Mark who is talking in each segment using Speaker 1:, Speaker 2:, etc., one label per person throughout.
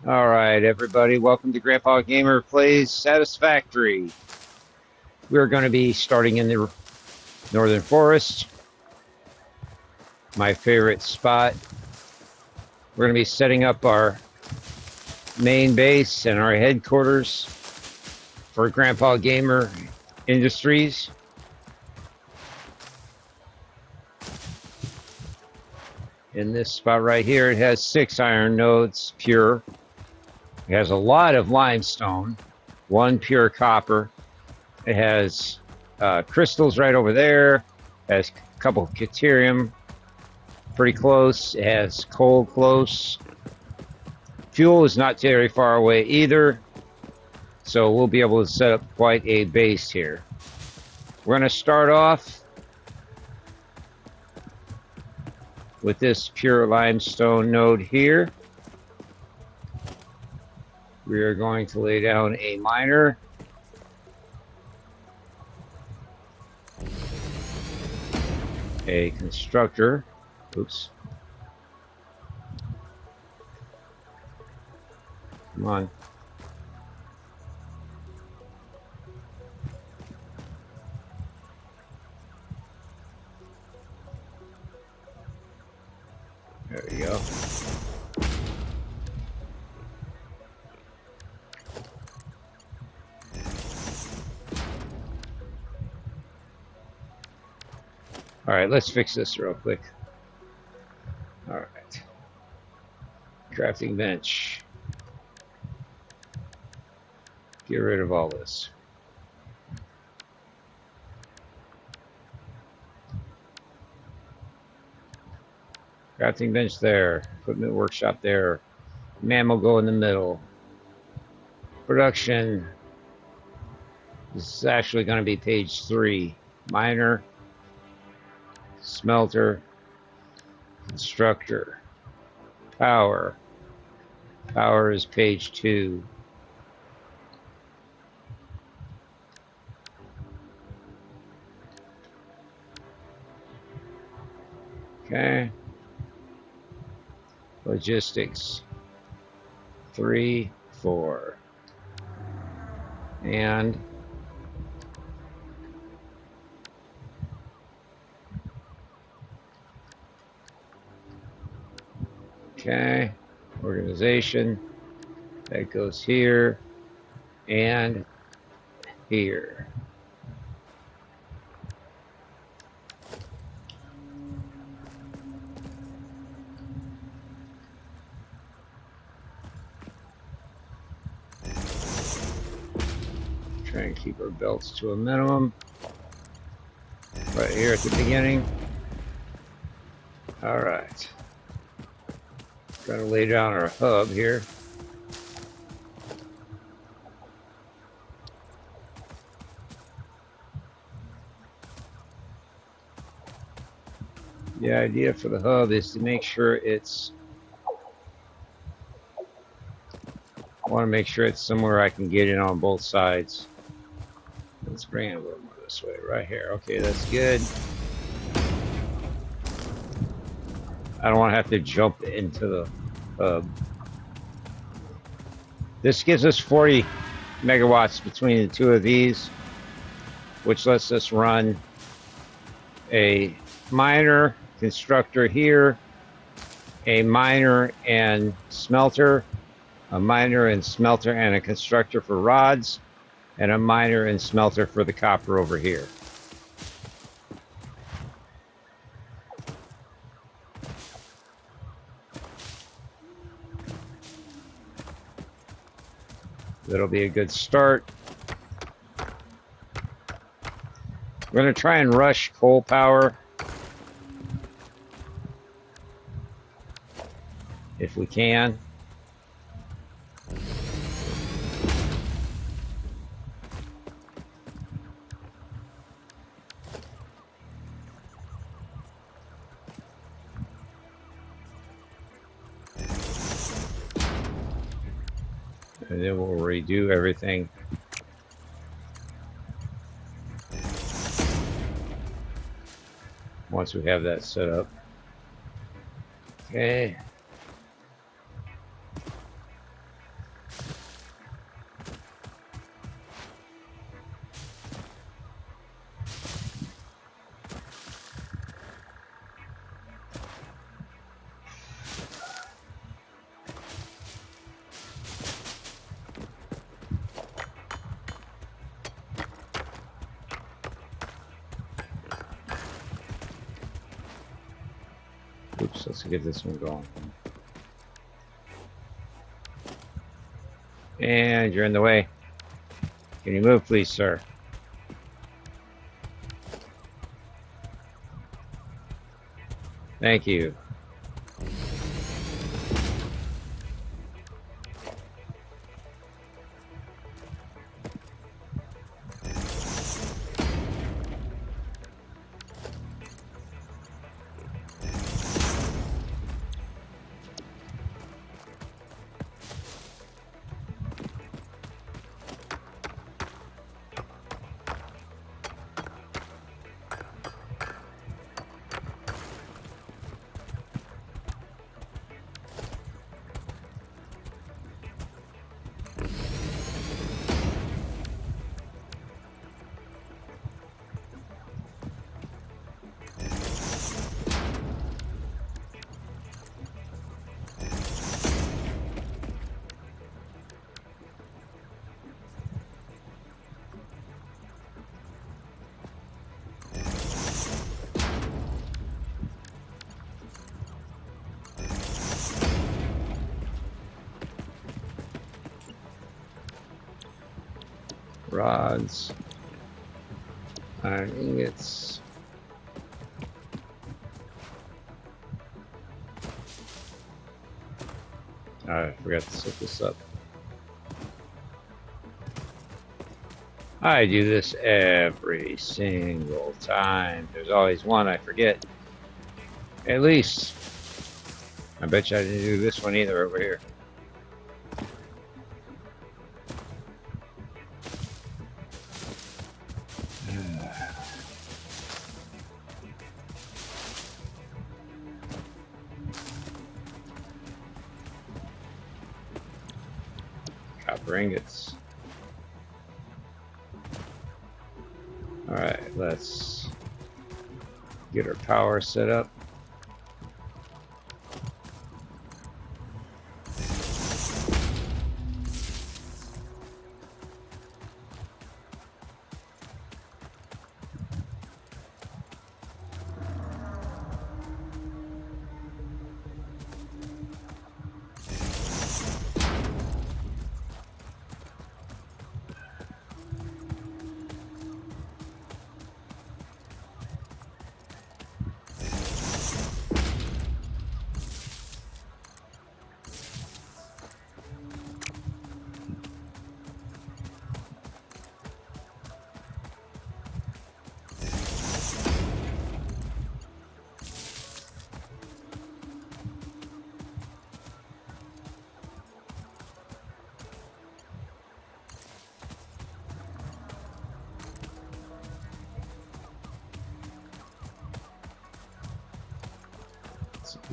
Speaker 1: All right, everybody, welcome to Grandpa Gamer Plays Satisfactory. We're going to be starting in the Northern Forest, my favorite spot. We're going to be setting up our main base and our headquarters for Grandpa Gamer Industries. In this spot right here, it has 6 iron nodes, pure. It has a lot of limestone, 1 pure copper. It has crystals right over there. It has a couple of deuterium pretty close. It has coal close. Fuel is not very far away either. So we'll be able to set up quite a base here. We're going to start off with this pure limestone node here. We are going to lay down a miner. A constructor. Oops. Come on. There we go. All right, let's fix this real quick. All right. Crafting bench. Get rid of all this. Crafting bench there. Equipment workshop there. Man will go in the middle. Production. This is actually going to be page 3. Miner. Smelter. Constructor. Power. Power is page 2. Okay. Logistics. 3, 4. And okay. Organization. That goes here and here. Try and keep our belts to a minimum. Right here at the beginning. All right. Gonna lay down our hub here. The idea for the hub is to make sure it's, I want to make sure it's somewhere I can get in on both sides. Let's bring it a little more this way, right here. Okay, that's good. I don't want to have to jump into the hub. This gives us 40 megawatts between the two of these, which lets us run a miner, constructor here, a miner and smelter, a miner and smelter and a constructor for rods, and a miner and smelter for the copper over here. That'll be a good start. We're going to try and rush coal power if we can. And then we'll redo everything. Once we have that set up. Okay. So let's get this one going. And you're in the way. Can you move, please, sir? Thank you. Rods, iron ingots. I forgot to set this up. I do this every single time. There's always one I forget. At least. I bet you I didn't do this one either over here. Copper ingots. Alright, let's get our power set up.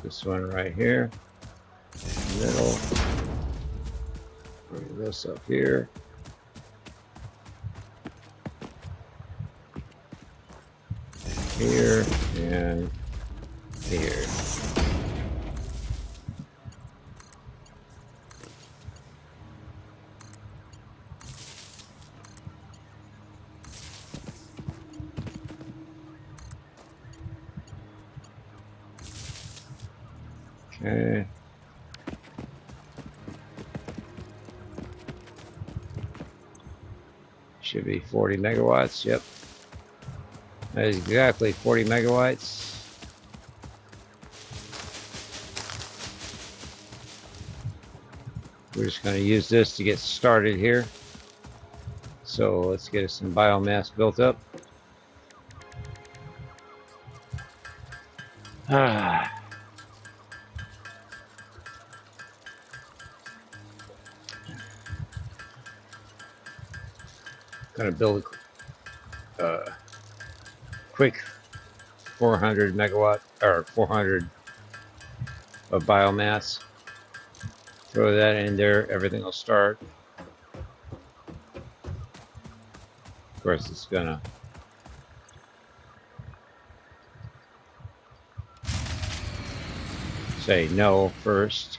Speaker 1: This one right here, middle. Bring this up here. Here and here. Okay. Should be 40 megawatts. Yep. That is exactly 40 megawatts. We're just going to use this to get started here. So let's get us some biomass built up. Going to build a quick 400 megawatt or 400 of biomass. Throw that in there, everything will start. Of course, it's gonna say no first.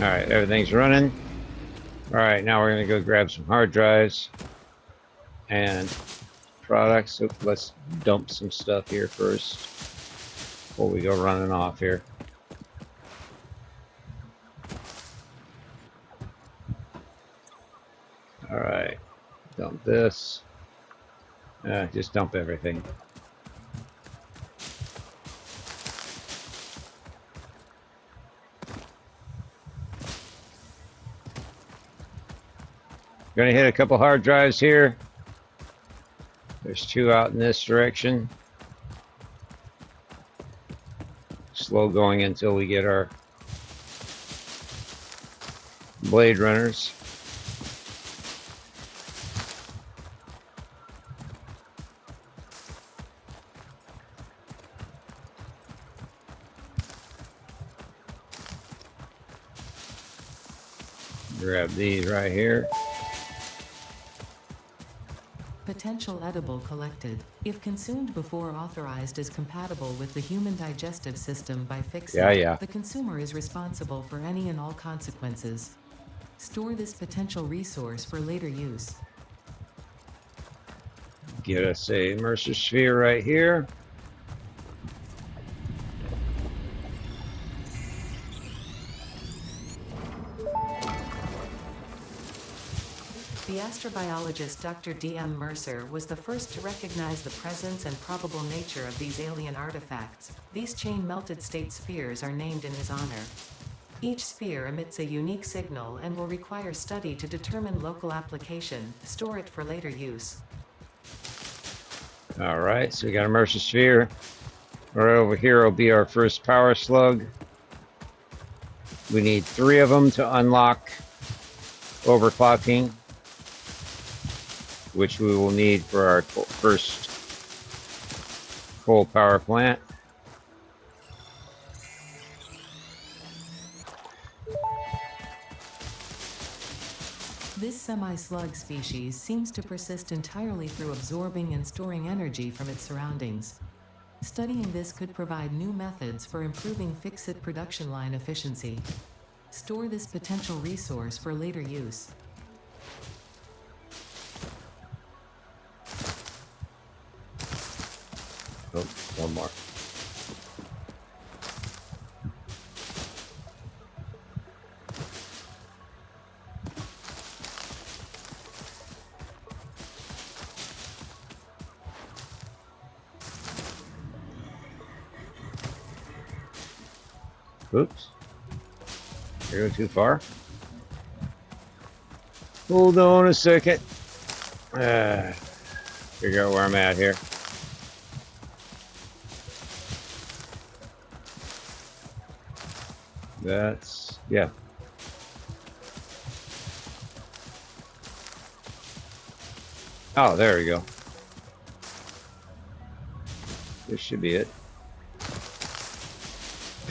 Speaker 1: All right, everything's running. All right, now we're gonna go grab some hard drives and products. So let's dump some stuff here first before we go running off here. All right, dump this. Just dump everything. Gonna hit a couple hard drives here. There's 2 out in this direction. Slow going until we get our Blade Runners. Grab these right here.
Speaker 2: Potential edible collected. If consumed before authorized is compatible with the human digestive system by fixing, the consumer is responsible for any and all consequences. Store this potential resource for later use.
Speaker 1: Get us a Mercer sphere right here.
Speaker 2: The astrobiologist Dr. D.M. Mercer was the first to recognize the presence and probable nature of these alien artifacts. These chain-melted state spheres are named in his honor. Each sphere emits a unique signal and will require study to determine local application. Store it for later use.
Speaker 1: All right, so we got a Mercer sphere. Right over here will be our first power slug. We need 3 of them to unlock overclocking, which we will need for our first coal power plant.
Speaker 2: This semi-slug species seems to persist entirely through absorbing and storing energy from its surroundings. Studying this could provide new methods for improving fixit production line efficiency. Store this potential resource for later use.
Speaker 1: Oh, one more. Oops. You're going too far. Hold on a second. Figure out where I'm at here. That's, yeah. Oh, there we go. This should be it.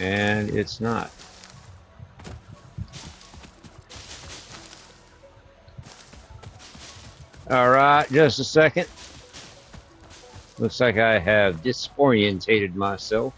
Speaker 1: And it's not. All right, just a second. Looks like I have disorientated myself.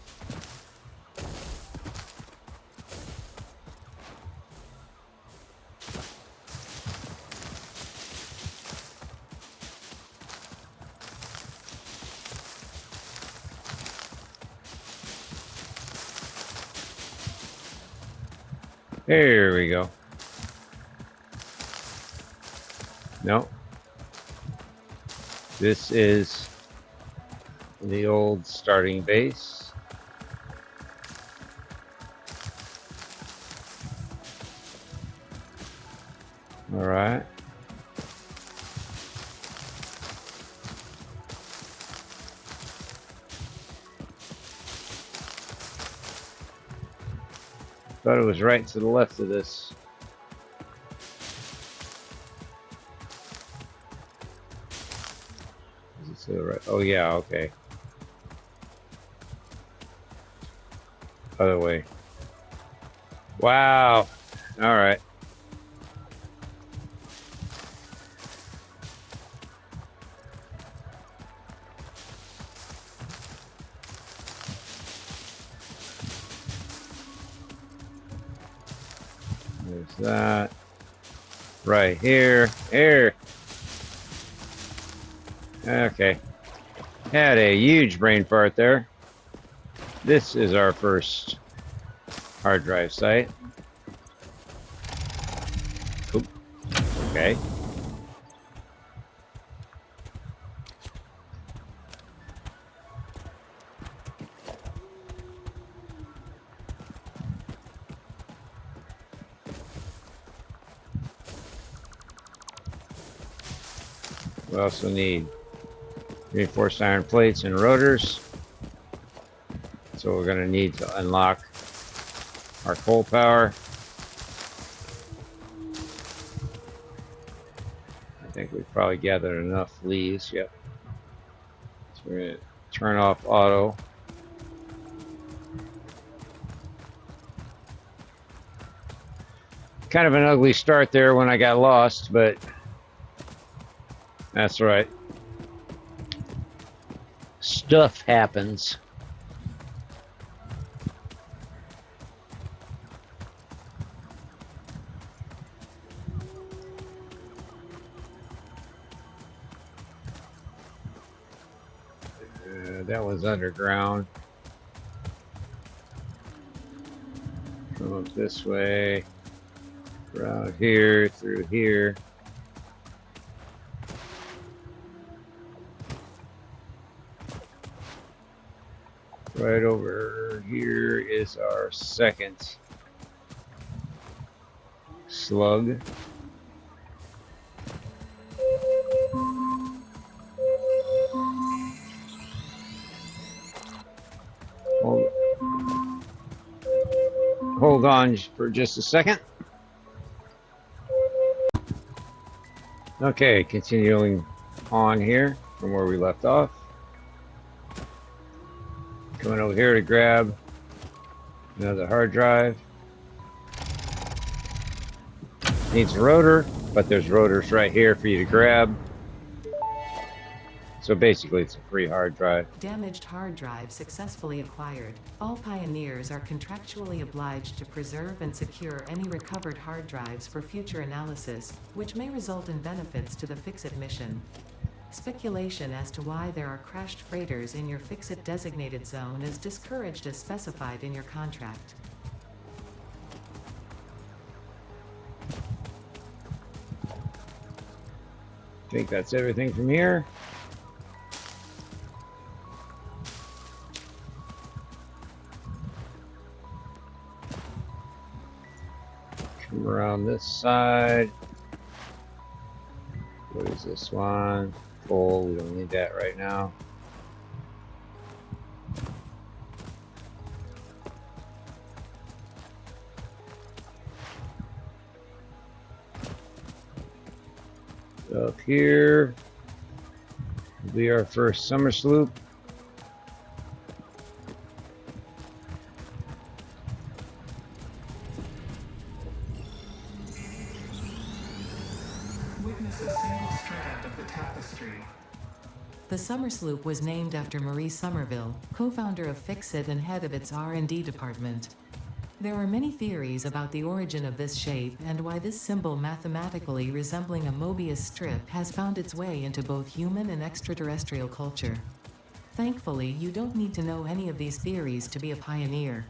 Speaker 1: There we go. No. This is the old starting base. All right. Thought it was right to the left of this. Is it to the right? Oh yeah, okay. Other way. Wow. All right. There's that. Right here. Here. Okay. Had a huge brain fart there. This is our first hard drive site. Oop. Okay. We also need reinforced iron plates and rotors. So we're going to need to unlock our coal power. I think we've probably gathered enough leaves. Yep. So we're going to turn off auto. Kind of an ugly start there when I got lost, but that's right. Stuff happens. That was underground. Come up this way. Around here, through here. Right over here is our second slug. Hold on for just a second. Okay, continuing on here from where we left off. Coming over here to grab another hard drive. Needs a rotor, but there's rotors right here for you to grab. So basically it's a free hard drive.
Speaker 2: Damaged hard drive successfully acquired. All pioneers are contractually obliged to preserve and secure any recovered hard drives for future analysis, which may result in benefits to the Fix-It mission. Speculation as to why there are crashed freighters in your Fix-It designated zone is discouraged as specified in your contract.
Speaker 1: I think that's everything from here. Come around this side. What is this one? Coal, we don't need that right now. Up here will be our first summer sloop.
Speaker 3: Witness a single strand of the tapestry.
Speaker 2: The Summer Sloop was named after Marie Somerville, co-founder of Fix-It and head of its R&D department. There are many theories about the origin of this shape and why this symbol mathematically resembling a Mobius strip has found its way into both human and extraterrestrial culture. Thankfully, you don't need to know any of these theories to be a pioneer.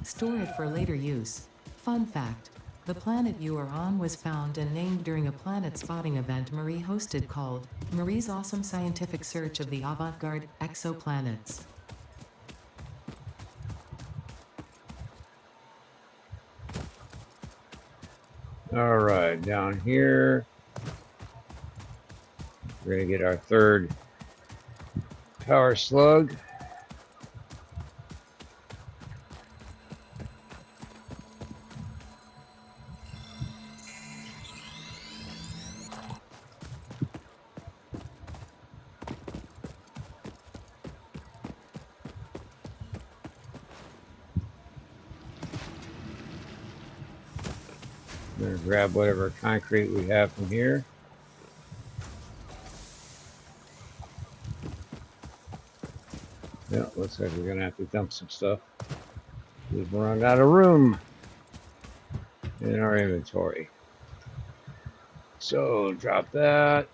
Speaker 2: Store it for later use. Fun fact: the planet you are on was found and named during a planet spotting event Marie hosted called Marie's Awesome Scientific Search of the Avant-Garde Exoplanets.
Speaker 1: All right, down here, we're gonna get our third power slug. I'm gonna grab whatever concrete we have from here. Yeah, looks like we're gonna have to dump some stuff. We've run out of room in our inventory. So drop that.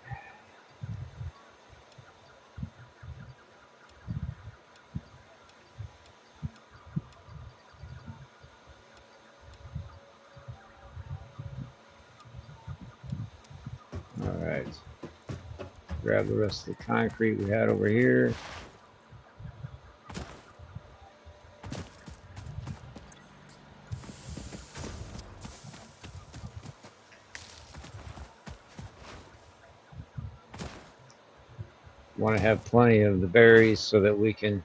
Speaker 1: grab the rest of the concrete we had over here. Want to have plenty of the berries so that we can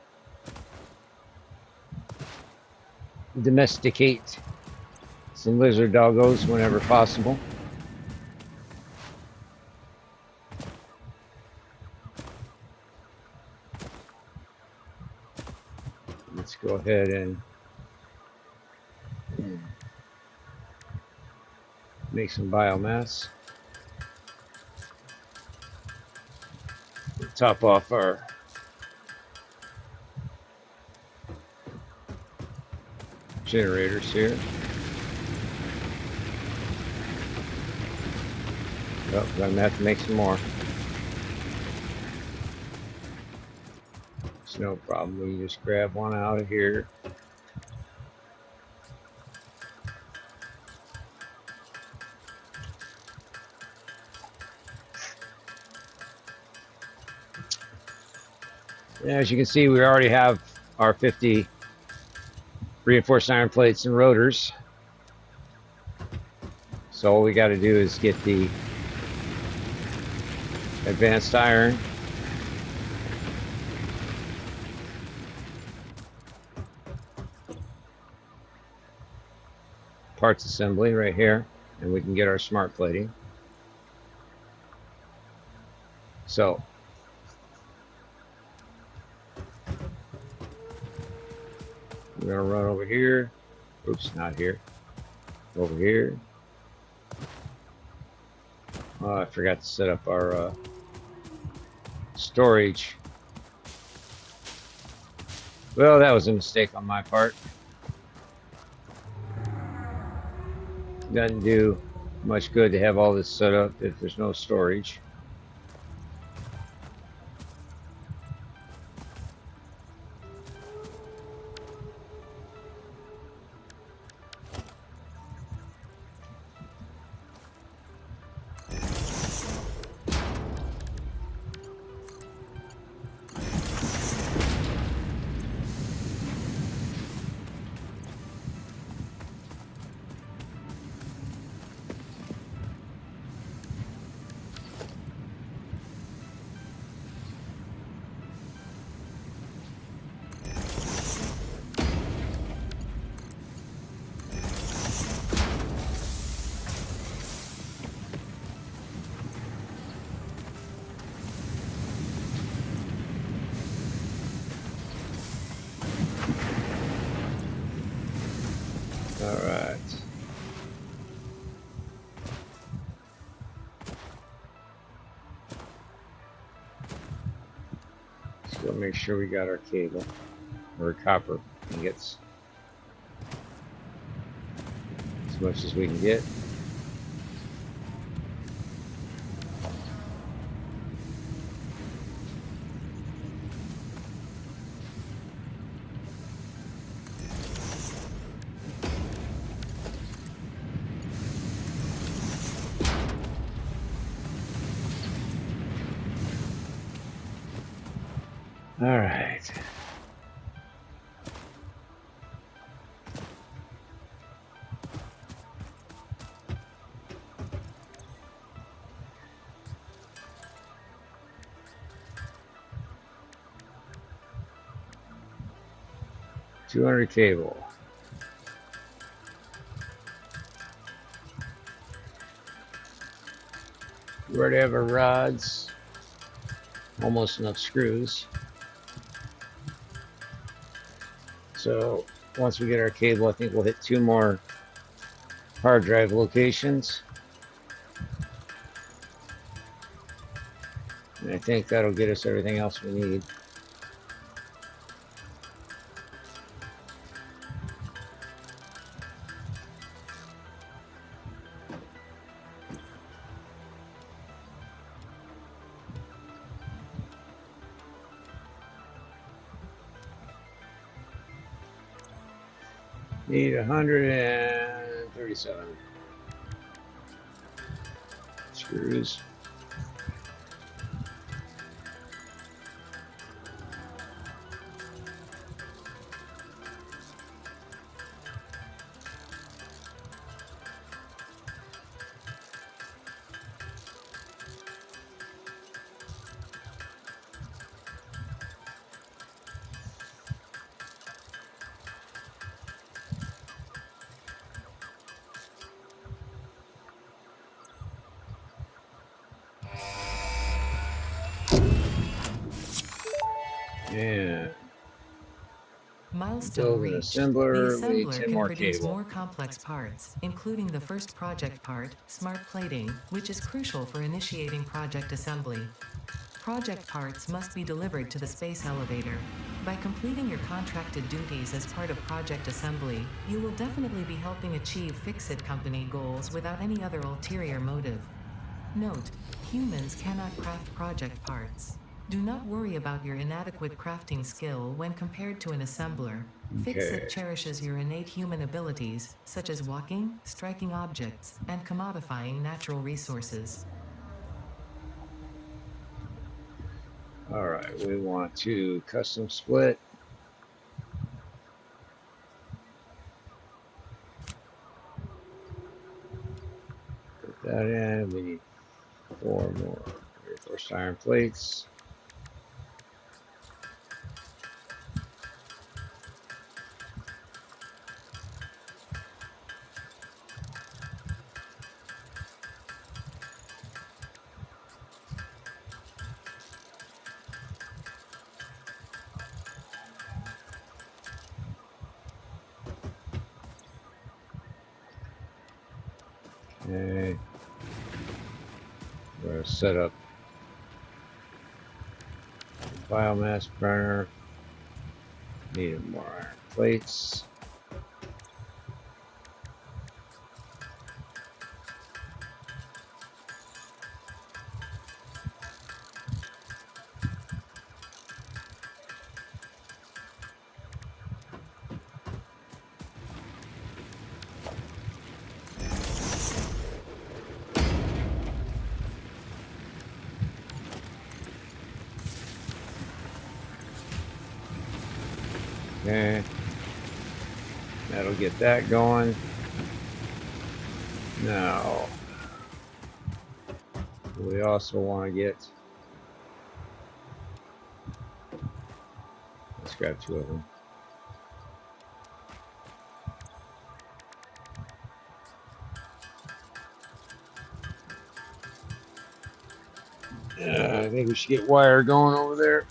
Speaker 1: domesticate some lizard doggos whenever possible. Let's go ahead and make some biomass. Top off our generators here. Oh, I'm gonna have to make some more. It's no problem. We can just grab one out of here. And as you can see, we already have our 50 reinforced iron plates and rotors. So all we got to do is get the advanced iron. Parts assembly right here, and we can get our smart plating. So we're gonna run over here. Oops, not here. Over here. Oh, I forgot to set up our storage. Well, that was a mistake on my part. Doesn't do much good to have all this set up if there's no storage. All right. Let's go make sure we got our cable or copper ingots. As much as we can get. All right. $200 cable. We already have our rods. Almost enough screws. So once we get our cable, I think we'll hit 2 more hard drive locations. And I think that'll get us everything else we need. Need 137 screws. And
Speaker 2: Milestone
Speaker 1: build an
Speaker 2: reached. The
Speaker 1: assembler. We need
Speaker 2: assembler
Speaker 1: 10
Speaker 2: can
Speaker 1: more
Speaker 2: produce
Speaker 1: cable.
Speaker 2: more complex parts, including the first project part, smart plating, which is crucial for initiating project assembly. Project parts must be delivered to the space elevator. By completing your contracted duties as part of project assembly, you will definitely be helping achieve Fix-It company goals without any other ulterior motive. Note: humans cannot craft project parts. Do not worry about your inadequate crafting skill when compared to an assembler.
Speaker 1: Okay.
Speaker 2: Fix-It cherishes your innate human abilities, such as walking, striking objects, and commodifying natural resources.
Speaker 1: All right. We want to custom split. Put that in. We need 4 more reinforced iron plates. Okay. We're going to set up the biomass burner. Need more iron plates. Okay. That'll get that going. Now, we also want to get, let's grab 2 of them. I think we should get wire going over there.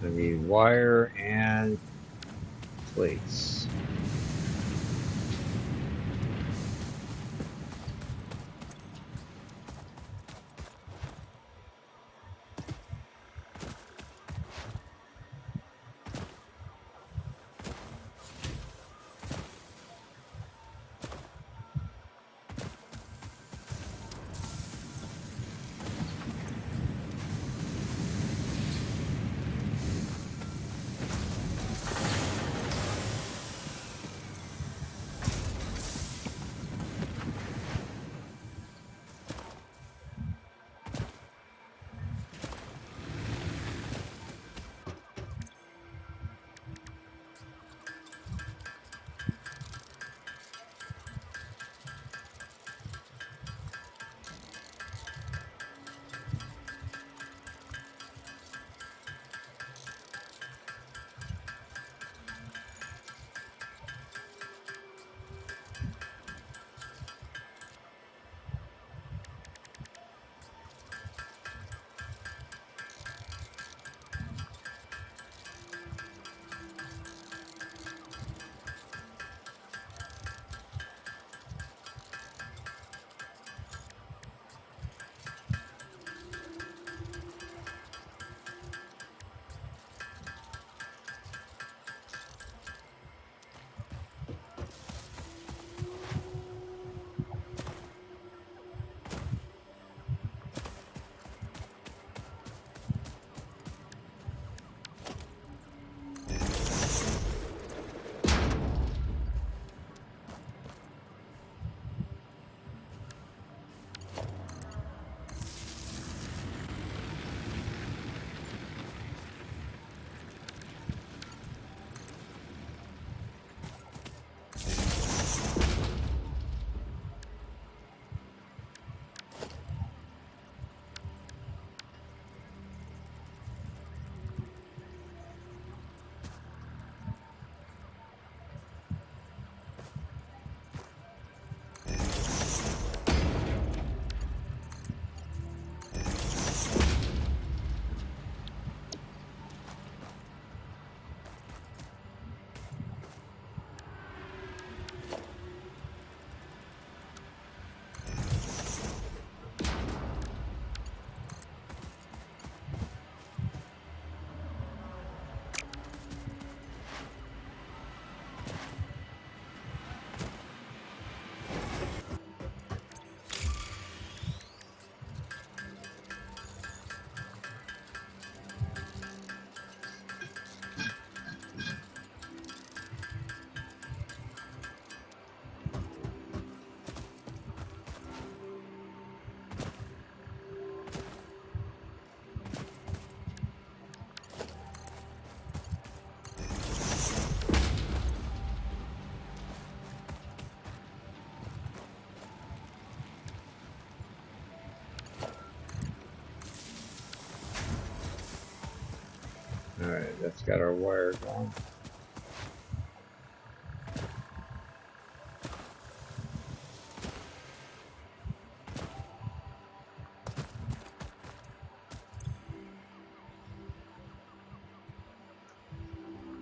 Speaker 1: I need wire and plates. Alright, that's got our wire going.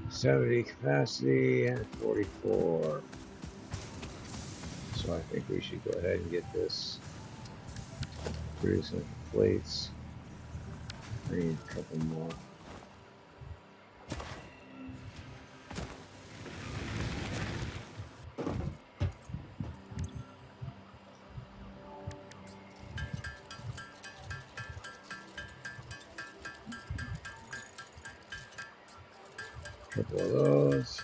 Speaker 1: $70 capacity and 44. So I think we should go ahead and get this producing plates. I need a couple more. Couple of those.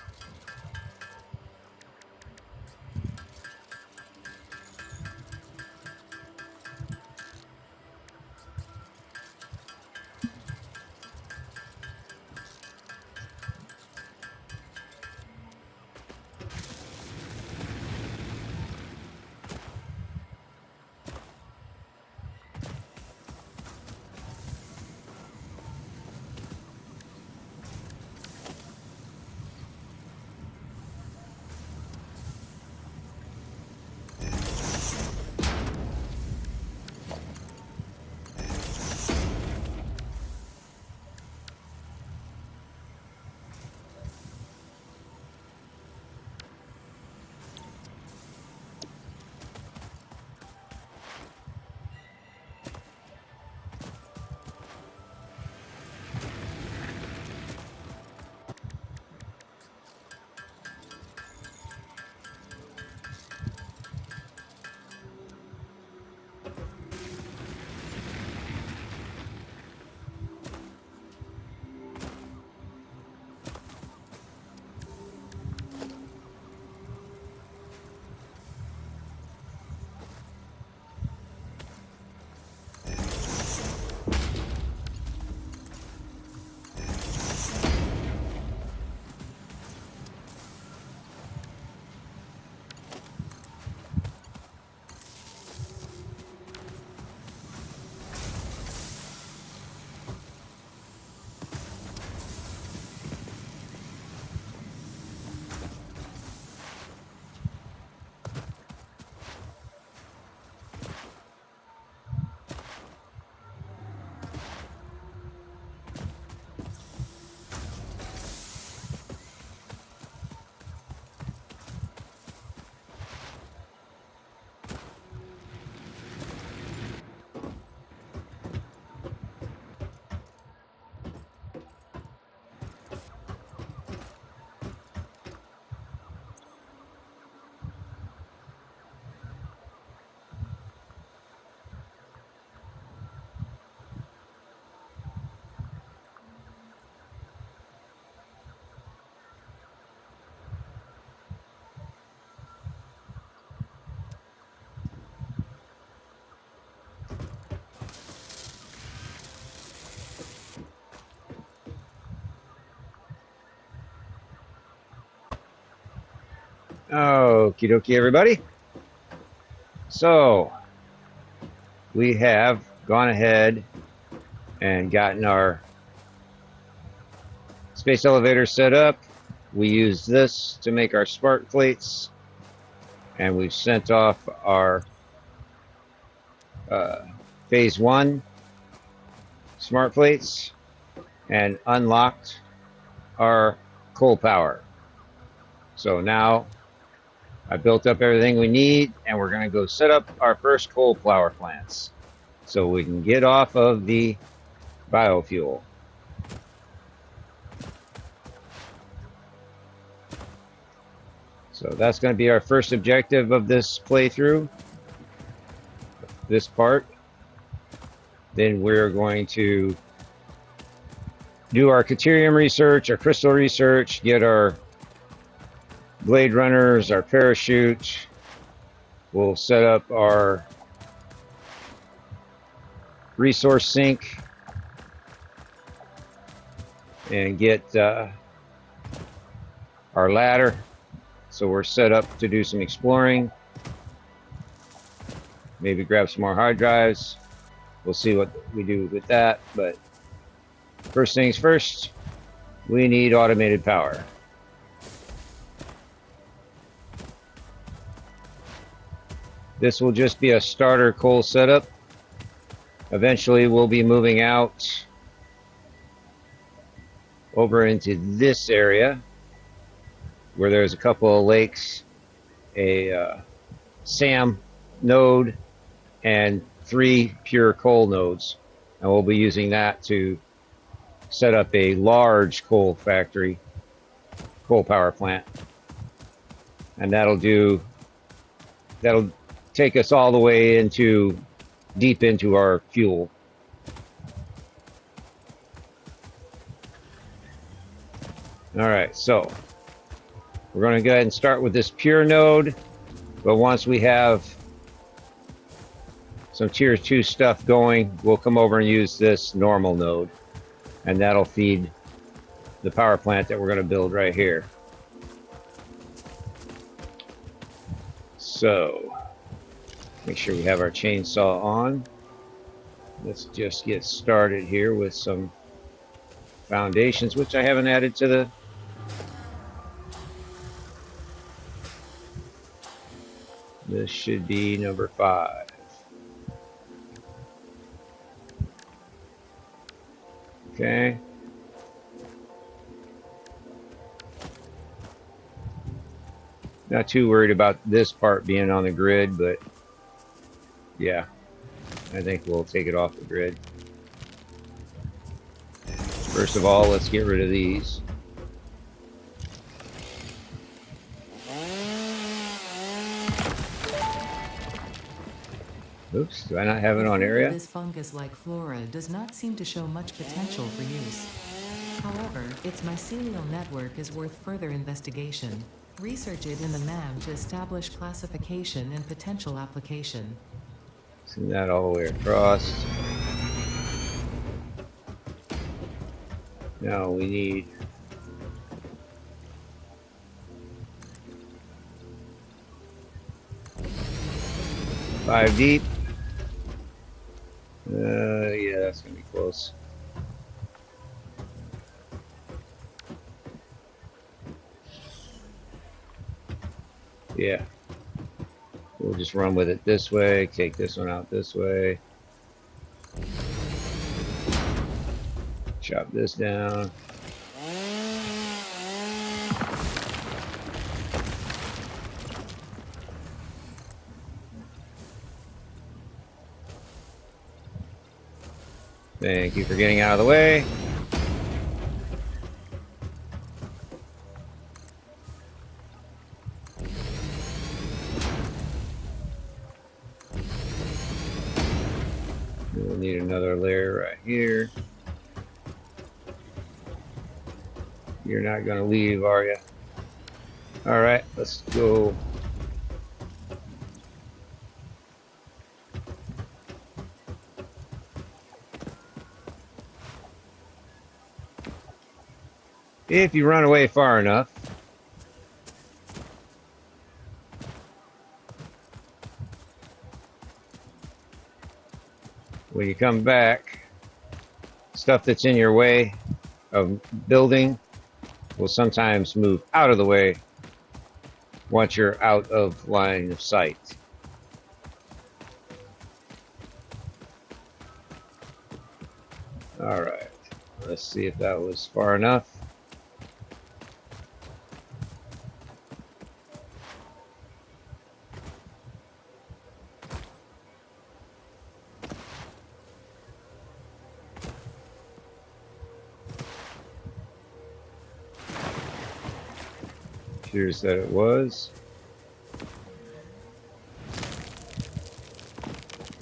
Speaker 1: Okie dokie, everybody. So, we have gone ahead and gotten our space elevator set up. We use this to make our spark plates, and we've sent off our phase 1 smart plates and unlocked our coal power. So now I built up everything we need, and we're going to go set up our first coal power plants so we can get off of the biofuel. So that's going to be our first objective of this playthrough, this part. Then we're going to do our Caterium research, our crystal research, get our blade runners, our parachute. We'll set up our resource sink and get our ladder. So we're set up to do some exploring. Maybe grab some more hard drives. We'll see what we do with that. But first things first, we need automated power. This will just be a starter coal setup. Eventually we'll be moving out over into this area where there's a couple of lakes, a SAM node, and 3 pure coal nodes. And we'll be using that to set up a large coal factory, coal power plant. And that'll take us all the way into deep into our fuel. All right, so we're going to go ahead and start with this pure node, but once we have some tier 2 stuff going, we'll come over and use this normal node, and that'll feed the power plant that we're going to build right here. So make sure we have our chainsaw on. Let's just get started here with some foundations, which I haven't added to the... This should be number 5. Okay. Not too worried about this part being on the grid, but yeah, I think we'll take it off the grid. First of all, let's get rid of these. Oops, do I not have it on area?
Speaker 2: This fungus-like flora does not seem to show much potential for use. However, its mycelial network is worth further investigation. Research it in the MAM to establish classification and potential application.
Speaker 1: Send that all the way across. Now we need... five deep. Yeah, that's gonna be close. Yeah. We'll just run with it this way, take this one out this way. Chop this down. Thank you for getting out of the way. We'll need another layer right here. You're not gonna leave, are you? All right, let's go. If you run away far enough, when you come back, stuff that's in your way of building will sometimes move out of the way once you're out of line of sight. All right, let's see if that was far enough. Appears that it was.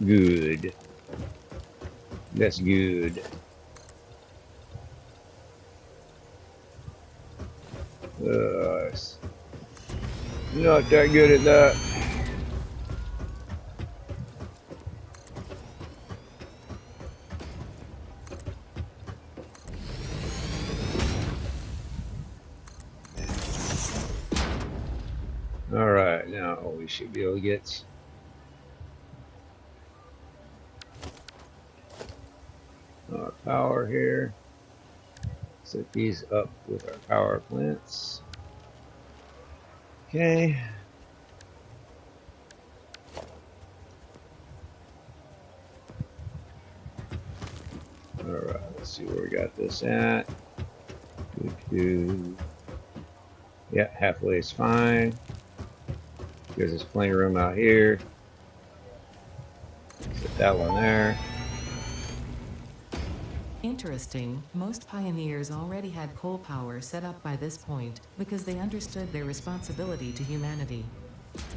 Speaker 1: Good. That's good. Not that good at that. All right, now we should be able to get our power here. Set these up with our power plants. Okay. Alright, let's see where we got this at. Yeah, halfway is fine. Gives us plenty of room out here. Set that one there.
Speaker 2: Interesting, most pioneers already had coal power set up by this point because they understood their responsibility to humanity.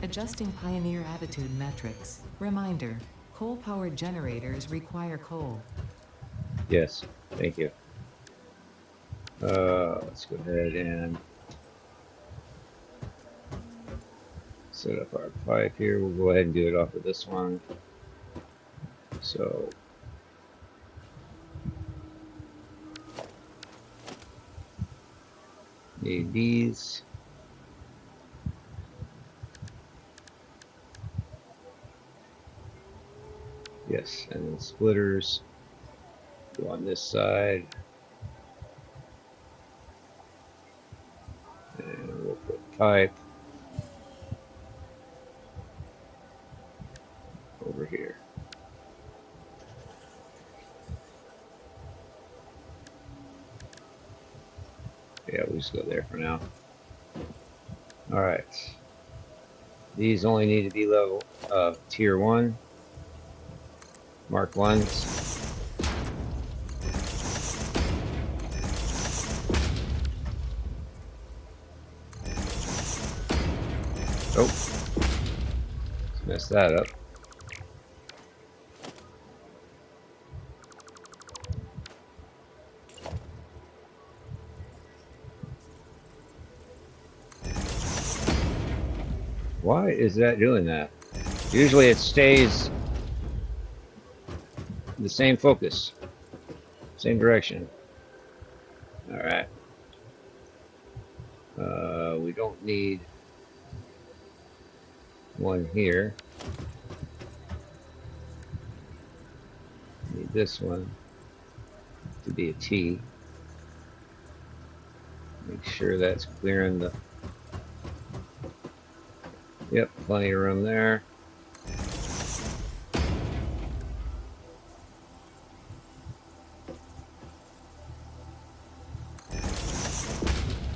Speaker 2: Adjusting pioneer attitude metrics. Reminder, coal-powered generators require coal.
Speaker 1: Yes, thank you. Let's go ahead and set up our pipe here. We'll go ahead and do it off of this one. So need these. Yes, and then splitters go on this side. And we'll put pipe over here. Yeah, we'll just go there for now. All right. These only need to be level tier 1. Mark 1s. Oh, let's mess that up. Why is that doing that? Usually it stays the same focus, same direction. All right. We don't need one here. Need this one to be a T. Make sure that's clearing the. Yep, plenty of room there.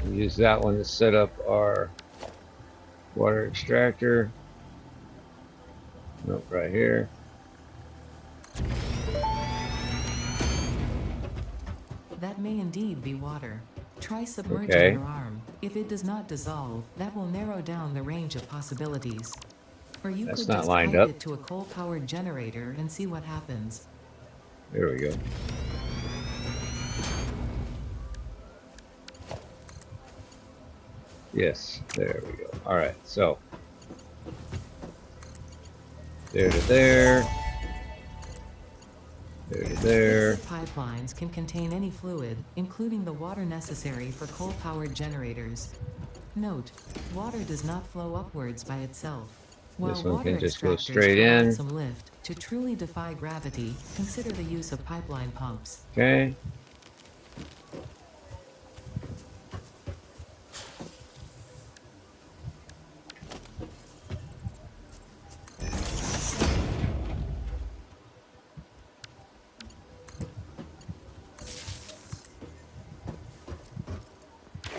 Speaker 1: We'll use that one to set up our water extractor. Nope, right here.
Speaker 2: That may indeed be water. Try submerging
Speaker 1: Okay.
Speaker 2: your arm. If it does not dissolve, that will narrow down the range of possibilities. Or you
Speaker 1: That's
Speaker 2: could
Speaker 1: not
Speaker 2: just
Speaker 1: lined
Speaker 2: pipe
Speaker 1: up.
Speaker 2: it to a coal-powered generator and see what happens.
Speaker 1: There we go. Yes, there we go. All right, so there to there, there to there.
Speaker 2: Pipelines can contain any fluid, including the water necessary for coal-powered generators. Note, water does not flow upwards by itself. While
Speaker 1: This one
Speaker 2: water
Speaker 1: can just go
Speaker 2: extractors
Speaker 1: straight
Speaker 2: provide
Speaker 1: in.
Speaker 2: some lift, to truly defy gravity, consider the use of pipeline pumps.
Speaker 1: Okay.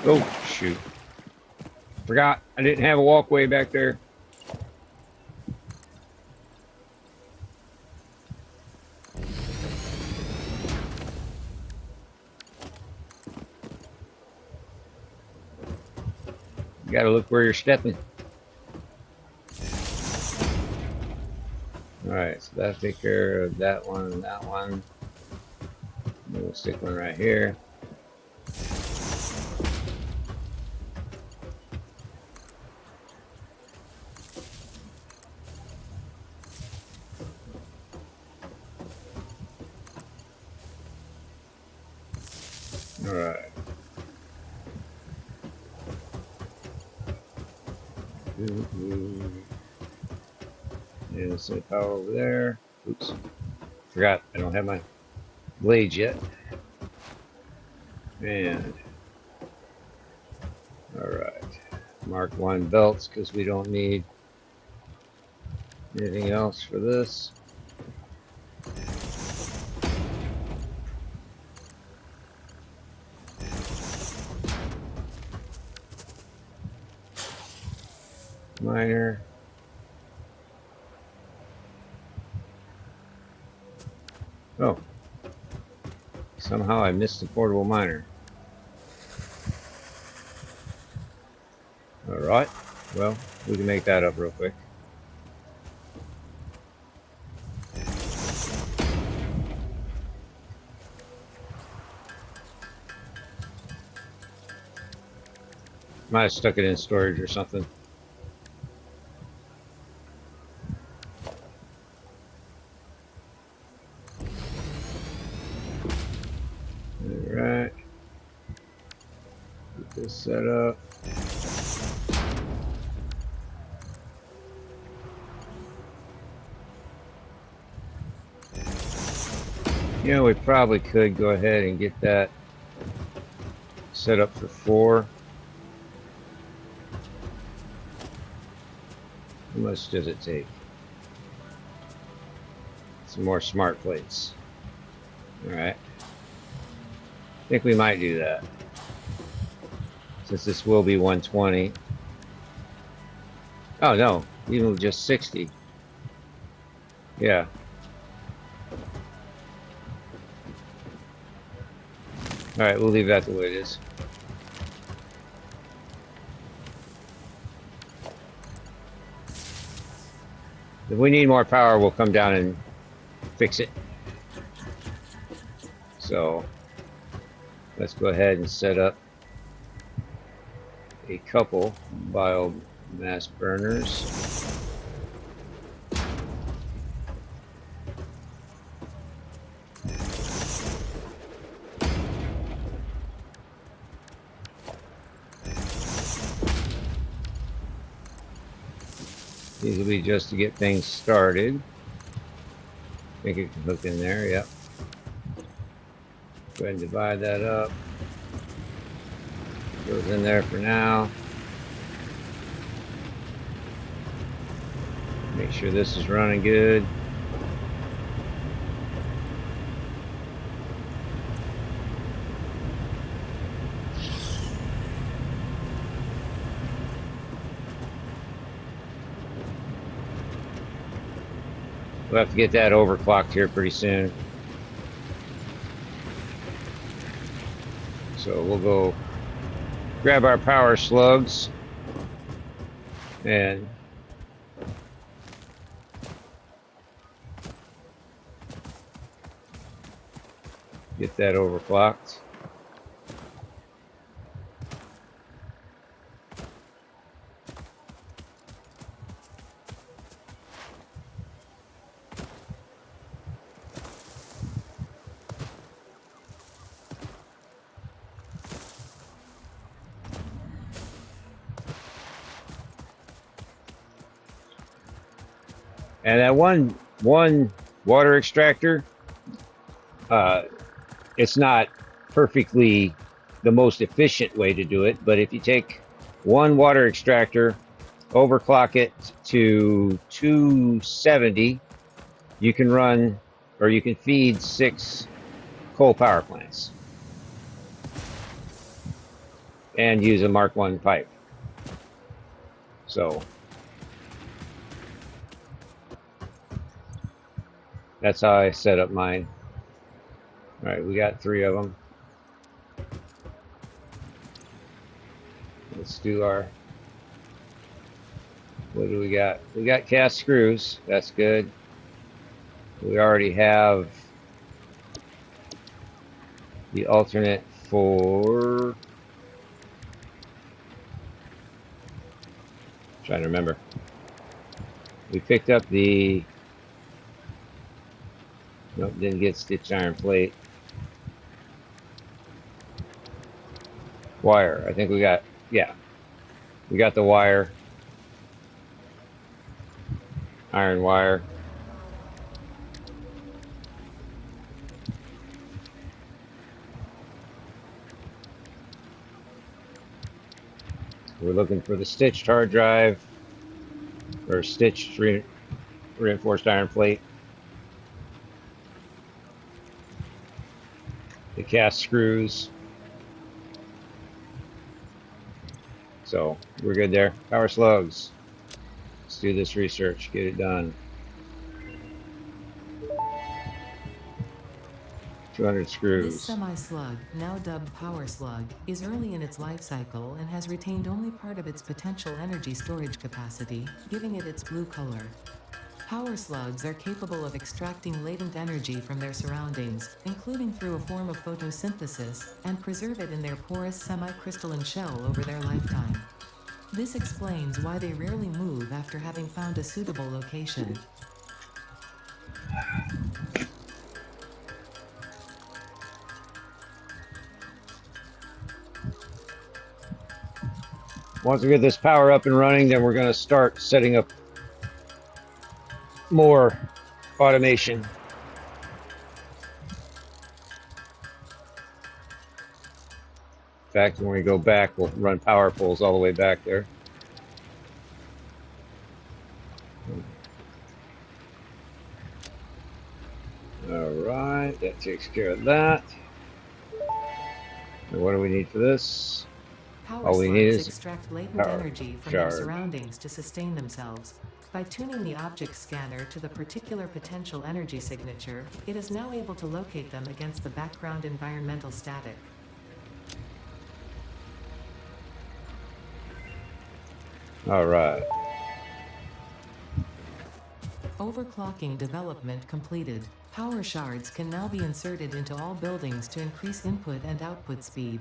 Speaker 1: Oh, shoot. Forgot I didn't have a walkway back there. You gotta look where you're stepping. Alright, so that'll take care of that one and that one. And we'll stick one right here. Alright. And let's set power over there. Oops. Forgot I don't have my blades yet. And all right, Mark 1 belts because we don't need anything else for this. Miner. Oh, somehow I missed the portable miner. All right, well, we can make that up real quick. Might have stuck it in storage or something. All right, get this set up. You know, we probably could go ahead and get that set up for 4. How much does it take? Some more smart plates. Alright. I think we might do that. Since this will be 120. Oh no, even just 60. Yeah. Alright, we'll leave that the way it is. If we need more power, we'll come down and fix it. So, let's go ahead and set up a couple biomass burners. These will be just to get things started. I think it can hook in there, yep. Go ahead and divide that up. Goes in there for now. Make sure this is running good. We'll have to get that overclocked here pretty soon. So we'll go grab our power slugs and get that overclocked. And that one water extractor, it's not perfectly the most efficient way to do it, but if you take one water extractor, overclock it to 270, you can run, or you can feed 6 coal power plants and use a Mark 1 pipe. So that's how I set up mine. All right, we got 3 of them. Let's do our, what do we got? We got cast screws, that's good. We already have the alternate for, trying to remember. We picked up the, nope, didn't get stitched iron plate. Wire, I think we got, yeah. We got the wire. Iron wire. We're looking for the stitched hard drive or stitched reinforced iron plate. The cast screws. So we're good there. Power slugs. Let's do this research. Get it done. 200
Speaker 2: This
Speaker 1: screws.
Speaker 2: semi-slug, now dubbed power slug, is early in its life cycle and has retained only part of its potential energy storage capacity, giving it its blue color. Power slugs are capable of extracting latent energy from their surroundings, including through a form of photosynthesis, and preserve it in their porous semi-crystalline shell over their lifetime. This explains why they rarely move after having found a suitable location.
Speaker 1: Once we get this power up and running, then we're going to start setting up more automation. In fact, when we go back, we'll run power poles all the way back there. All right, that takes care of that. And what do we need for this?
Speaker 2: Power
Speaker 1: All we need
Speaker 2: slugs
Speaker 1: is
Speaker 2: extract latent
Speaker 1: power
Speaker 2: energy from their
Speaker 1: charge.
Speaker 2: surroundings to sustain themselves. By tuning the object scanner to the particular potential energy signature, it is now able to locate them against the background environmental static.
Speaker 1: All right.
Speaker 2: Overclocking development completed. Power shards can now be inserted into all buildings to increase input and output speed.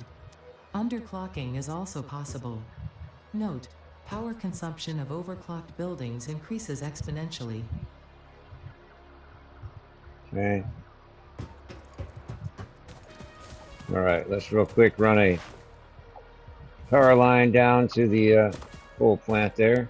Speaker 2: Underclocking is also possible. Note: power consumption of overclocked buildings increases exponentially.
Speaker 1: Okay. All right, let's real quick run a power line down to the coal plant there.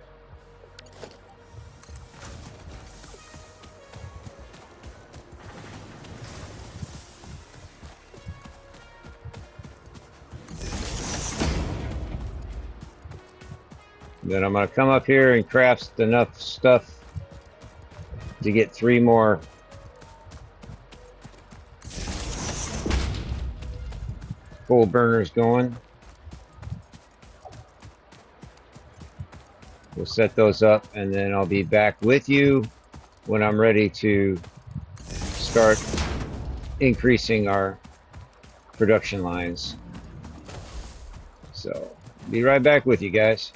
Speaker 1: Then I'm going to come up here and craft enough stuff to get 3 more coal burners going. We'll set those up and then I'll be back with you when I'm ready to start increasing our production lines. So, be right back with you guys.